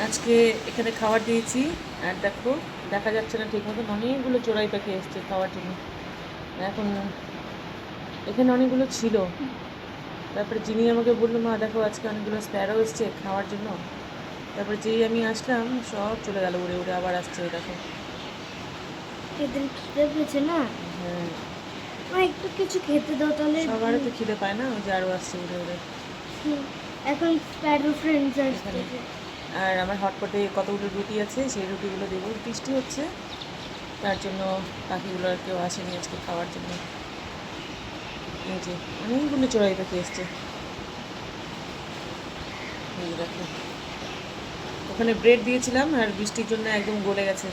আজকে এখানে খাবার দিয়েছি আর দেখো দেখা যাচ্ছে না ঠিক মতন, অনেকগুলো চোরাই পাখি এসছে খাওয়ার জন্য। এখন এখানে অনেকগুলো ছিল, তারপরে যিনি আমাকে বললো মা দেখো আজকে অনেকগুলো স্প্যারো এসছে খাওয়ার জন্য। তারপরে যেই আমি আসলাম সব চলে গেল উড়ে উড়ে, আবার আসছে ওই দেখো। এদের খিদে পেয়েছে না? হ্যাঁ, মা একটু কিছু খেতে দাও তাহলে। সবারও তো খিদে পায় না, ওই যে আরও আসছে উড়ে উড়ে এখন স্প্যারো ফ্রেন্ডস এখানে। আসছে। আর আমার হটপটে কতগুলো রুটি আছে, সেই রুটিগুলো দেবো। বৃষ্টি হচ্ছে তার জন্য পাখিগুলো আর কেউ আসেনি আজকে খাওয়ার জন্য। এই যে অনেকগুলো চড়াই পাখি এসছে, এই দেখো। ওখানে ব্রেড দিয়েছিলাম আর বৃষ্টির জন্য একদম গলে গেছে,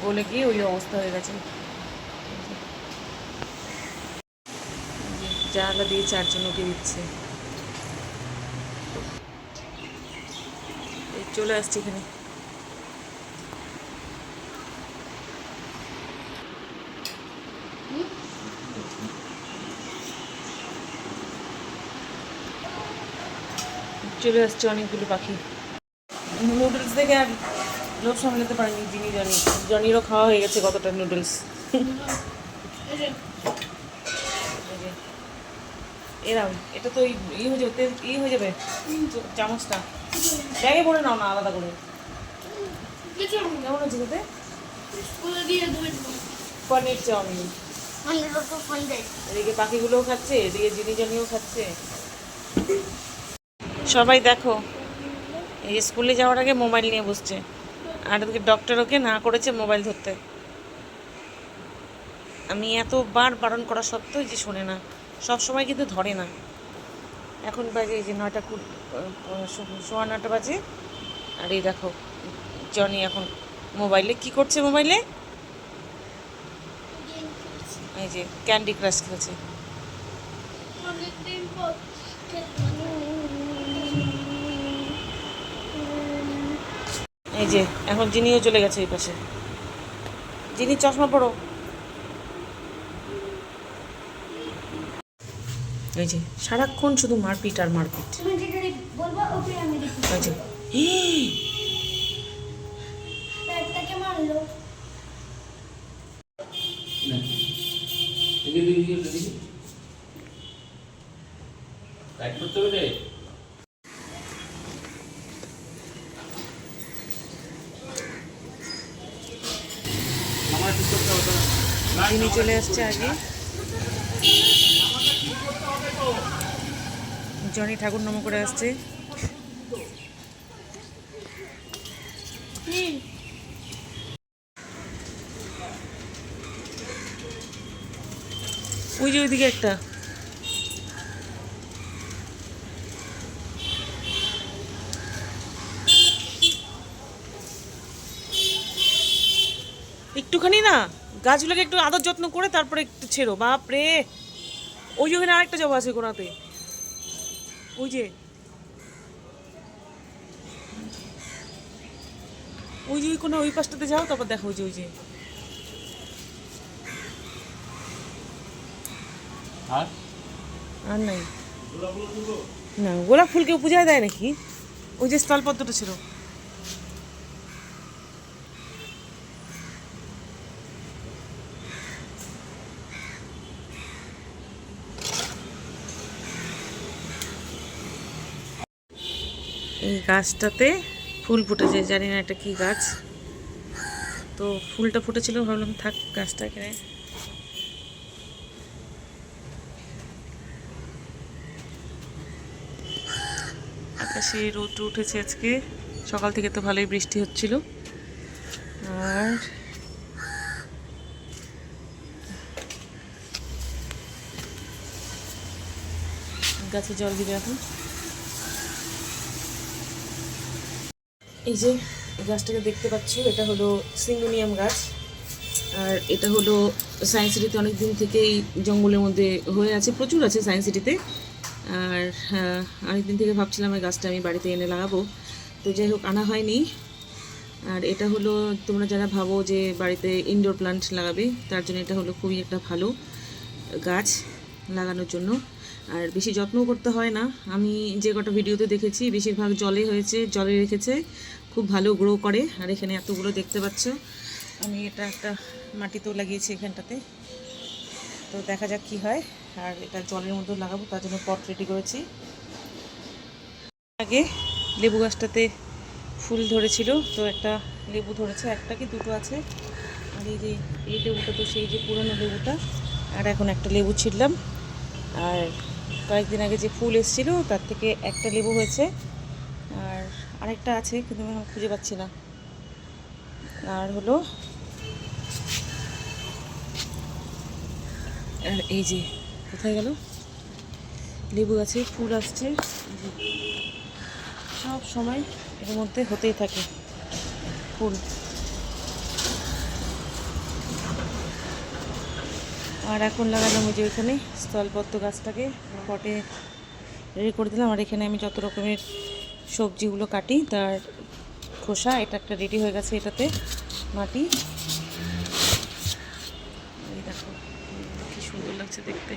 গলে গিয়ে ওই অবস্থা হয়ে গেছে। জানালা দিয়ে চারজনকে দিচ্ছে। এই চলে আসছে এখানে। চলে আসছে অনেকগুলো পাখি। নুডলস দেখে আর লোভ সামলাতে পারেনি জনিরও খাওয়া হয়ে গেছে কতটা নুডলস। এরাম এটা তো ই হয়ে যাবে, তেল হয়ে যাবে চামচটা। ব্যাগে ভরে নাও না আলাদা করে। কেমন হচ্ছে খেতে? পনির চাউমিন। এদিকে পাখিগুলোও খাচ্ছে, এদিকে জনিও খাচ্ছে। সবাই দেখো এই স্কুলে যাওয়ার আগে মোবাইল নিয়ে বসছে, আর ওদিকে ডক্টর ওকে না করেছে মোবাইল ধরতে। আমি এতবার বারণ করা সত্ত্বেও যে শোনে না, সব সময় কিন্তু ধরে না। এখন বাজে এই যে 9টা 9:15 বাজে, আর এই দেখো জনি এখন মোবাইলে কি করছে, মোবাইলে এই যে ক্যান্ডি ক্রাশ খেলছে। এই যে এখন জিনিও চলে গেছে এই পাশে। জিনি চশমা পড়ো। এই যে সারাক্ষণ শুধু মারপিট আর মারপিট। এই যে জিনি চলে আসছে আগে। জনি ঠাকুর নম করে আসছে। ওই যে ওইদিকে একটা একটুখানি না, গাছগুলোকে একটু আদর যত্ন করে তারপরে একটু ছেড়ো। বাপ রে, ওই যে ওখানে আরেকটা জবা আছে কোনাতে, ওই যে ওই যে ওই কোনো ওই পাশটাতে যাও, তারপর দেখো ওই যে আর নাই না। গোলাপ ফুল কেউ পূজায় দেয় নাকি? ওই যে স্থলপদ্মটা ছিল। এই গাছটাতে ফুল ফুটেছে, জানি না এটা কি গাছ, তো ফুলটা ফুটেছিল, ভাবলাম থাক গাছটা এখানে। আকাশে রোদ উঠেছে আজকে, সকাল থেকে তো ভালোই বৃষ্টি হচ্ছিল। আর গাছে জল দিবে এখন। এই যে গাছটাকে দেখতে পাচ্ছ, এটা হলো সিঙ্গোনিয়াম গাছ। আর এটা হলো সায়েন্স সিটিতে অনেক দিন থেকেই জঙ্গলের মধ্যে হয়ে আছে, প্রচুর আছে সায়েন্স সিটিতে। আর অনেক দিন থেকে ভাবছিলাম এই গাছটা আমি বাড়িতে এনে লাগাবো, তো যাই হোক আনা হয়নি। আর এটা হলো, তোমরা যারা ভাবো যে বাড়িতে ইনডোর প্লান্ট লাগাবে, তার জন্য এটা হলো খুবই একটা ভালো গাছ লাগানোর জন্য। আর বেশি যত্নও করতে হয় না, আমি যে কটা ভিডিওতে দেখেছি বেশিরভাগ জলে হয়েছে, জলে রেখেছে, খুব ভালো গ্রো করে। আর এখানে এতগুলো দেখতে পাচ্ছ, আমি এটা একটা মাটিতেও লাগিয়েছি এখানটাতে। তো দেখা যাক কি হয়। আর এটা জলের মধ্যে লাগাবো, তার জন্য পট রেডি করেছি। আগে লেবু গাছটাতে ফুল ধরেছিল, তো একটা লেবু ধরেছে, একটা কি দুটো আছে। আর এই যে এই লেবুটা তো সেই যে পুরনো লেবুটা। আর এখন একটা লেবু ছিঁড়লাম। আর কয়েকদিন আগে যে ফুল এসেছিলো তার থেকে একটা লেবু হয়েছে, আর আরেকটা আছে কিন্তু আমি এখন খুঁজে পাচ্ছি না। আর হলো আর এই যে কোথায় গেল, লেবু গাছে ফুল আসছে। এই যে সব সময় এর মধ্যে হতেই থাকে ফুল। আর এখন লাগালাম ওই যে ওইখানে স্থলপদ্ম গাছটাকে পটে রেডি করে দিলাম। আর এখানে আমি যত রকমের সবজিগুলো কাটি তার খোসা, এটা একটা রেডি হয়ে গেছে, এটাতে মাটি। এই দেখো কি সুন্দর লাগছে দেখতে।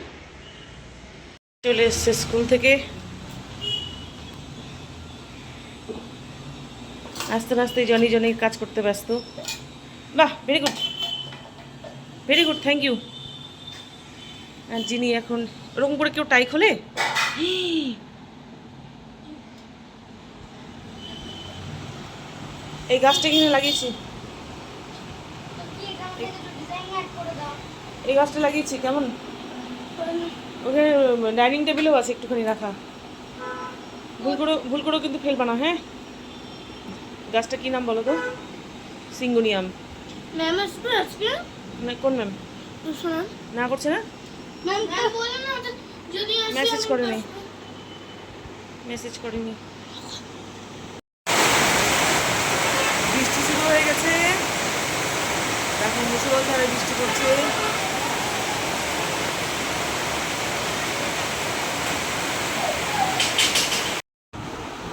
চলে এসছে স্কুল থেকে, আস্তে আস্তে জনি জনি কাজ করতে ব্যস্ত। বাহ, very good, very good, thank you. আর যিনি এখন ওরকম করে কেউ টাই খোলে, এই গাছটা কিনে লাগিয়েছি, এই গাছটা লাগিয়েছি কেমন, ওখানে ডাইনিং টেবিলেও আছে একটুখানি রাখা। ভুল করেও কিন্তু ফেলবা না, হ্যাঁ। গাছটা কি নাম বলো তো? সিঙ্গুনিয়াম। ম্যাম আসবে আজকে? কোন ম্যাম? শোনা না করছে না, ম্যাম বলে না যদি মেসেজ করেনি, মেসেজ করেনি। বৃষ্টি শুরু হয়ে গেছে, এখন মুসুলধারে বৃষ্টি পড়ছে।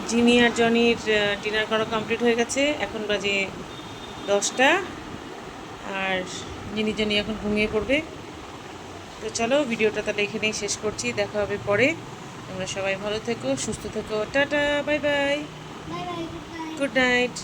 জিমি আর জনির ডিনার করা কমপ্লিট হয়ে গেছে, এখন বাজে 10টা। আর জনি এখন ঘুমিয়ে পড়বে। তো চলো ভিডিওটা তাহলে এখানেই শেষ করছি, দেখা হবে পরে। তোমরা সবাই ভালো থেকো, সুস্থ থেকো, tata, bye bye, bye bye, good night.